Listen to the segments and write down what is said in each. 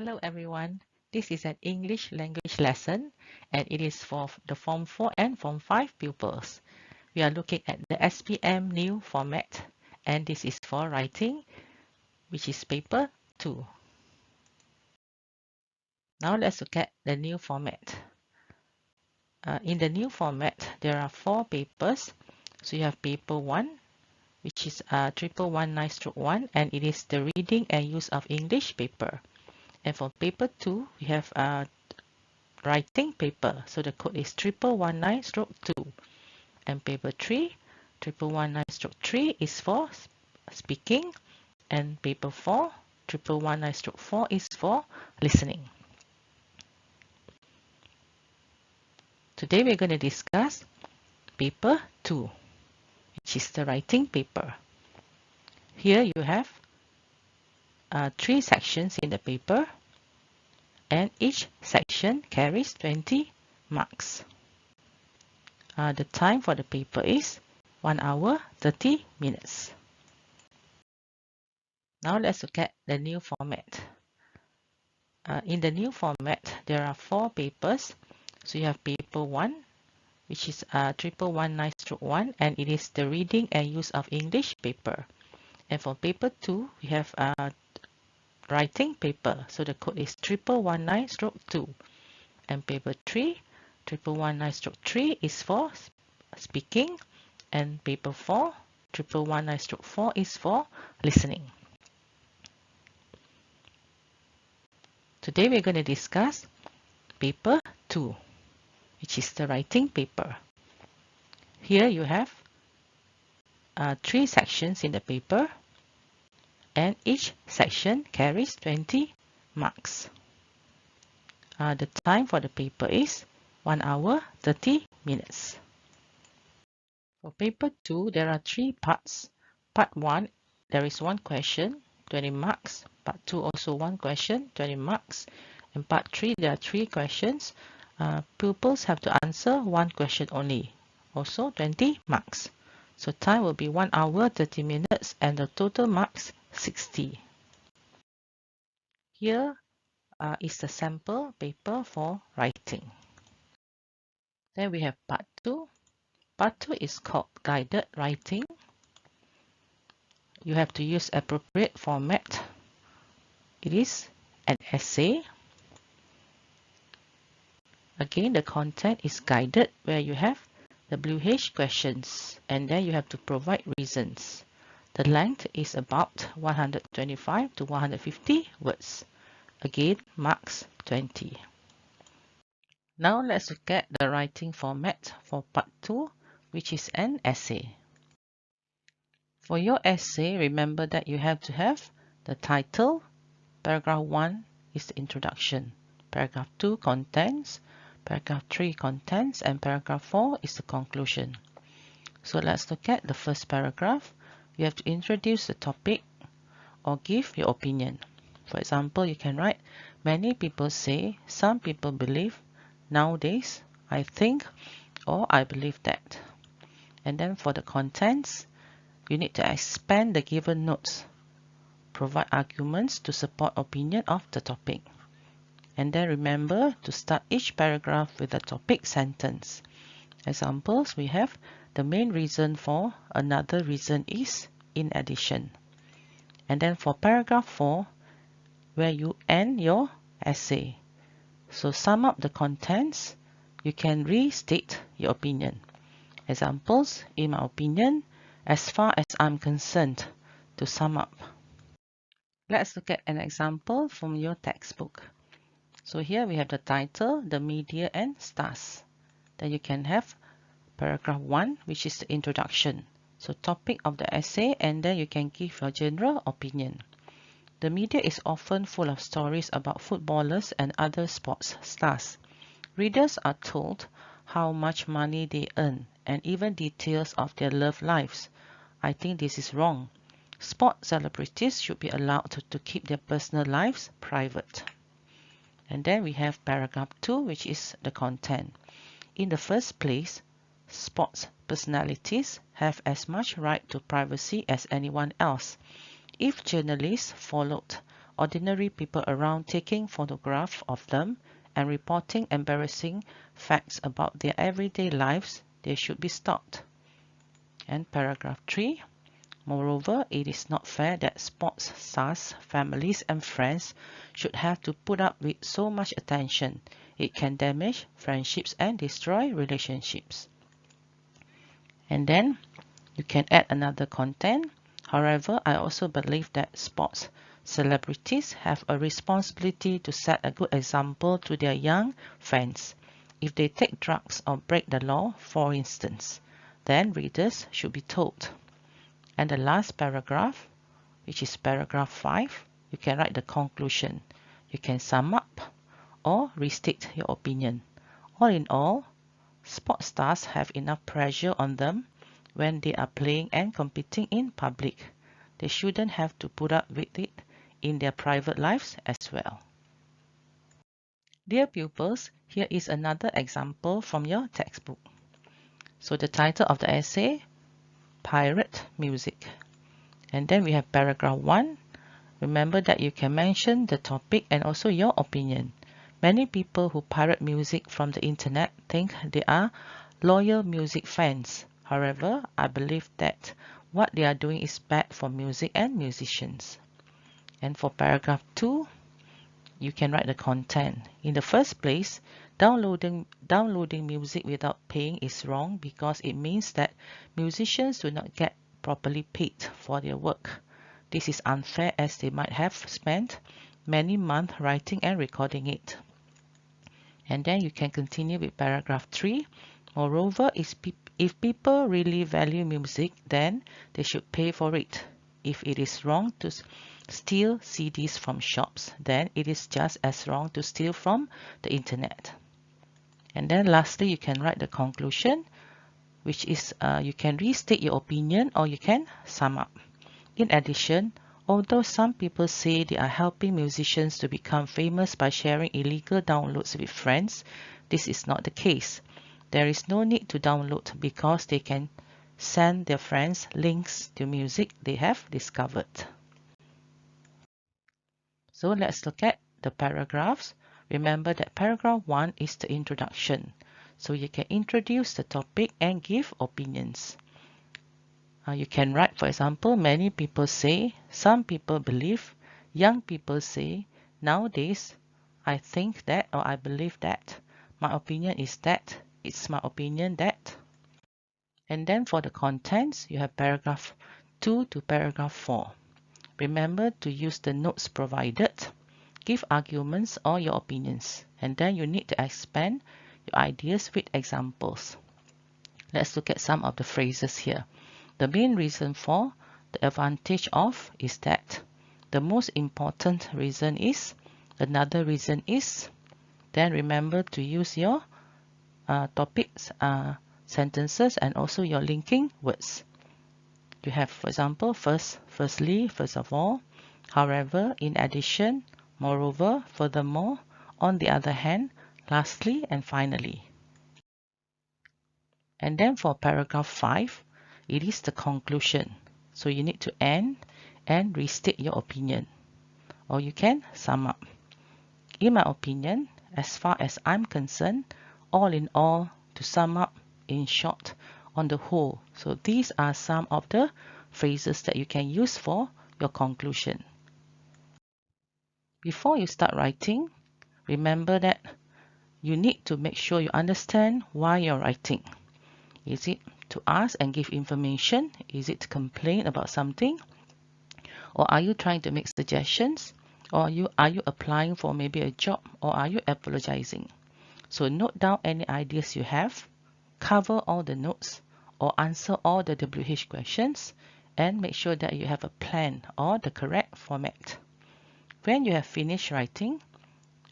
Hello everyone, this is an English language lesson and it is for the Form 4 and Form 5 pupils. We are looking at the SPM new format and this is for writing, which is paper 2. Now let's look at the new format. In the new format, there are 4 papers. So you have paper 1, which is 1119/1 and it is the reading and use of English paper. And for paper 2, we have writing paper. So the code is 1119/2. And paper 3, 1119/3 is for speaking. And paper 4, 1119/4 is for listening. Today we're going to discuss paper 2, which is the writing paper. Here you have 3 sections in the paper, and each section carries 20 marks. The time for the paper is 1 hour 30 minutes. Now let's look at the new format. In the new format, there are 4 papers. So you have paper 1, which is 1119/1 and it is the reading and use of English paper. And for paper 2, we have writing paper. So the code is 1119/2. And paper 3, 1119/3 is for speaking. And paper 4, 1119/4 is for listening. Today we're going to discuss paper 2, which is the writing paper. Here you have 3 sections in the paper, and each section carries 20 marks. The time for the paper is 1 hour 30 minutes. For paper 2, there are 3 parts. Part 1, there is 1 question, 20 marks. Part 2, also 1 question, 20 marks. And part 3, there are 3 questions. Pupils have to answer 1 question only, also 20 marks. So time will be 1 hour 30 minutes and the total marks 60. Here is the sample paper for writing. Then we have part 2. Part 2 is called guided writing. You have to use appropriate format. It is an essay. Again, the content is guided, where you have the WH questions and then you have to provide reasons. The length is about 125 to 150 words. Again, marks 20. Now let's look at the writing format for part 2, which is an essay. For your essay, remember that you have to have the title. Paragraph 1 is the introduction. Paragraph 2 contents. Paragraph 3 contents, and paragraph 4 is the conclusion. So let's look at the first paragraph. You have to introduce the topic or give your opinion. For example, you can write, many people say, some people believe, nowadays, I think, or I believe that. And then for the contents, you need to expand the given notes. Provide arguments to support opinion of the topic. And then remember to start each paragraph with a topic sentence. Examples, we have the main reason for, another reason is, in addition. And then for paragraph 4, where you end your essay. So sum up the contents, you can restate your opinion. Examples, in my opinion, as far as I'm concerned, to sum up. Let's look at an example from your textbook. So here we have the title, the media and stars. Then you can have paragraph 1, which is the introduction. So topic of the essay, and then you can give your general opinion. The media is often full of stories about footballers and other sports stars. Readers are told how much money they earn and even details of their love lives. I think this is wrong. Sport celebrities should be allowed to keep their personal lives private. And then we have paragraph 2, which is the content. In the first place, sports personalities have as much right to privacy as anyone else. If journalists followed ordinary people around taking photographs of them and reporting embarrassing facts about their everyday lives, they should be stopped. And paragraph 3. Moreover, it is not fair that sports stars, families and friends should have to put up with so much attention. It can damage friendships and destroy relationships. And then you can add another content. However, I also believe that sports celebrities have a responsibility to set a good example to their young fans. If they take drugs or break the law, for instance, then readers should be told. And the last paragraph, which is paragraph 5, you can write the conclusion. You can sum up or restate your opinion. All in all, sports stars have enough pressure on them when they are playing and competing in public. They shouldn't have to put up with it in their private lives as well. Dear pupils, here is another example from your textbook. So the title of the essay, Pirate Music. And then we have paragraph 1. Remember that you can mention the topic and also your opinion. Many people who pirate music from the internet think they are loyal music fans. However, I believe that what they are doing is bad for music and musicians. And for paragraph 2, you can write the content. In the first place, downloading music without paying is wrong because it means that musicians do not get properly paid for their work. This is unfair as they might have spent many months writing and recording it. And then you can continue with paragraph 3. Moreover, if people really value music, then they should pay for it. If it is wrong to steal CDs from shops, then it is just as wrong to steal from the internet. And then lastly, you can write the conclusion, which is you can restate your opinion or you can sum up. In addition, although some people say they are helping musicians to become famous by sharing illegal downloads with friends, this is not the case. There is no need to download because they can send their friends links to music they have discovered. So let's look at the paragraphs. Remember that paragraph 1 is the introduction. So you can introduce the topic and give opinions. You can write, for example, many people say, some people believe, young people say, nowadays, I think that or I believe that, my opinion is that, it's my opinion that. And then for the contents, you have paragraph 2 to paragraph 4. Remember to use the notes provided, give arguments or your opinions, and then you need to expand your ideas with examples. Let's look at some of the phrases here. The main reason for, the advantage of is that, the most important reason is, another reason is. Then remember to use your topics, sentences and also your linking words. You have, for example, firstly, first of all, however, in addition, moreover, furthermore, on the other hand, lastly and finally. And then for paragraph 5, it is the conclusion. So you need to end and restate your opinion. Or you can sum up. In my opinion, as far as I'm concerned, all in all, to sum up, in short, on the whole. So these are some of the phrases that you can use for your conclusion. Before you start writing, remember that you need to make sure you understand why you're writing. Is it to ask and give information? Is it to complain about something? Or are you trying to make suggestions? Or are you applying for maybe a job? Or are you apologizing? So note down any ideas you have, cover all the notes, or answer all the WH questions, and make sure that you have a plan or the correct format. When you have finished writing,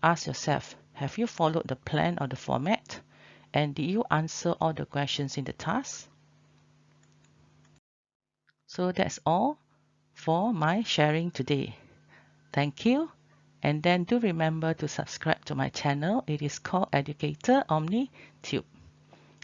ask yourself, have you followed the plan or the format? And did you answer all the questions in the task? So that's all for my sharing today. Thank you. And then do remember to subscribe to my channel. It is called Educator OmniTube.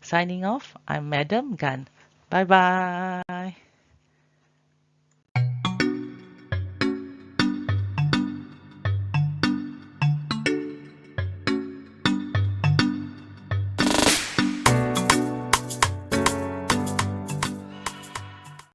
Signing off, I'm Madam Gan. Bye bye.